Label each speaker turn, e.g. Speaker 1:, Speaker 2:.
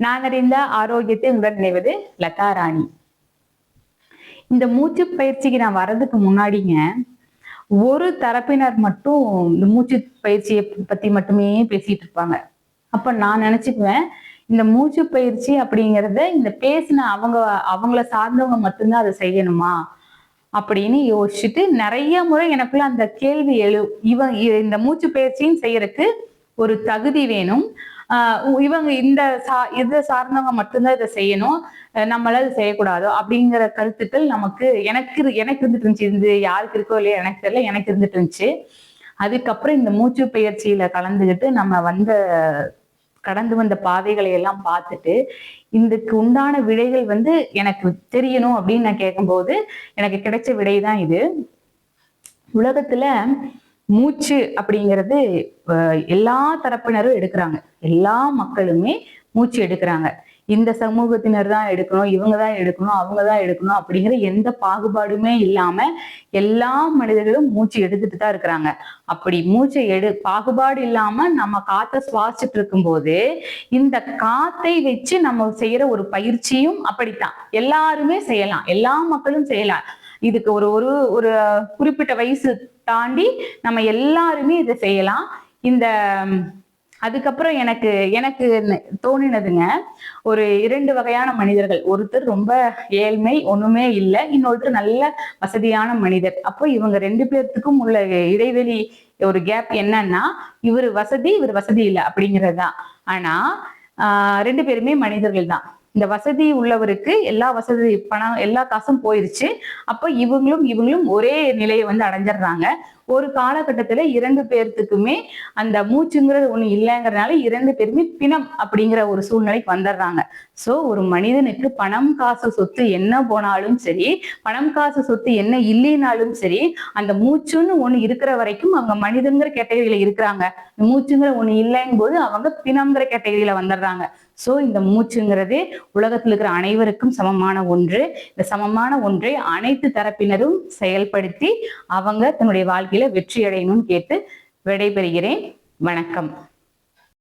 Speaker 1: நான் அறிந்த ஆரோக்கியத்தை உடன் நினைவது லதா ராணி. இந்த மூச்சு பயிற்சிக்கு நான் வர்றதுக்கு முன்னாடிங்க ஒரு தரப்பினர் மட்டும் இந்த மூச்சு பயிற்சியை பத்தி மட்டுமே பேசிட்டு இருப்பாங்க. அப்ப நான் நினைச்சுக்குவேன், இந்த மூச்சு பயிற்சி அப்படிங்கறத இந்த பேசின அவங்கள சார்ந்தவங்க மட்டும்தான் அதை செய்யணுமா அப்படின்னு யோசிச்சுட்டு நிறைய முறை எனக்குள்ள அந்த கேள்வி இந்த மூச்சு பயிற்சியும் செய்யறதுக்கு ஒரு தகுதி வேணும். இவங்க இதை சார்ந்தவங்க மட்டும்தான் இதை செய்யணும், நம்மளால இது செய்யக்கூடாதோ அப்படிங்கிற கருத்துக்கள் எனக்கு இருந்துட்டு இருந்துச்சு. இது யாருக்கு இருக்கோ இல்லையா எனக்கு தெரியல, எனக்கு இருந்துட்டு இருந்துச்சு. அதுக்கப்புறம் இந்த மூச்சு பயிற்சியில கலந்துகிட்டு நம்ம கடந்து வந்த பாதைகளை எல்லாம் பார்த்துட்டு இதுக்கு உண்டான விடைகள் எனக்கு தெரியணும் அப்படின்னு நான் கேட்கும்போது எனக்கு கிடைச்ச விடைதான் இது. உலகத்துல மூச்சு அப்படிங்கிறது எல்லா தரப்பினரும் எடுக்கிறாங்க, எல்லா மக்களுமே மூச்சு எடுக்கிறாங்க. இந்த சமூகத்தினர் தான் எடுக்கணும், இவங்கதான் எடுக்கணும், அவங்கதான் எடுக்கணும் அப்படிங்கிற எந்த பாகுபாடுமே இல்லாம எல்லா மனிதர்களும் மூச்சு எடுத்துட்டு தான் இருக்கிறாங்க. அப்படி மூச்சை பாகுபாடு இல்லாம நம்ம காத்தை சுவாசிச்சுட்டு இருக்கும் போது இந்த காத்தை வச்சு நம்ம செய்யற ஒரு பயிற்சியும் அப்படித்தான் எல்லாருமே செய்யலாம், எல்லா மக்களும் செய்யலாம். இதுக்கு ஒரு ஒரு ஒரு குறிப்பிட்ட வயசு தாண்டி நம்ம எல்லாருமே இதை செய்யலாம். அதுக்கப்புறம் எனக்கு தோணினதுங்க, ஒரு 2 வகையான மனிதர்கள். ஒருத்தர் ரொம்ப ஏழ்மை, ஒண்ணுமே இல்லை, இன்னொருத்தர் நல்ல வசதியான மனிதர். அப்போ இவங்க 2 பேர்த்துக்கும் உள்ள இடைவெளி, ஒரு கேப் என்னன்னா இவர் வசதி இல்லை அப்படிங்கிறதுதான். ஆனா 2 பேருமே மனிதர்கள் தான். இந்த வசதி உள்ளவருக்கு எல்லா வசதி, பணம், எல்லா காசும் போயிருச்சு. அப்ப இவங்களும் ஒரே நிலையை அடைஞ்சிடுறாங்க. ஒரு காலகட்டத்துல 2 பேர்த்துக்குமே அந்த மூச்சுங்கிறது ஒண்ணு இல்லைங்கிறதுனால 2 பேருமே பிணம் அப்படிங்கிற ஒரு சூழ்நிலைக்கு வந்துடுறாங்க. சோ ஒரு மனிதனுக்கு பணம் காசு சொத்து என்ன போனாலும் சரி, பணம் காசு சொத்து என்ன இல்லைனாலும் சரி, அந்த மூச்சுன்னு ஒண்ணு இருக்கிற வரைக்கும் அவங்க மனிதங்கிற கேட்டகரியில இருக்கிறாங்க. மூச்சுங்கிற ஒண்ணு இல்லைங்கும் போது அவங்க பிணம்ங்கிற கேட்டகரியில வந்துடுறாங்க. சோ இந்த மூச்சுங்கிறது உலகத்தில் இருக்கிற அனைவருக்கும் சமமான ஒன்று. இந்த சமமான ஒன்றை அனைத்து தரப்பினரும் செயல்படுத்தி அவங்க தன்னுடைய வாழ்க்கையில வெற்றி அடையணும்னு கேட்டு விடைபெறுகிறேன். வணக்கம்.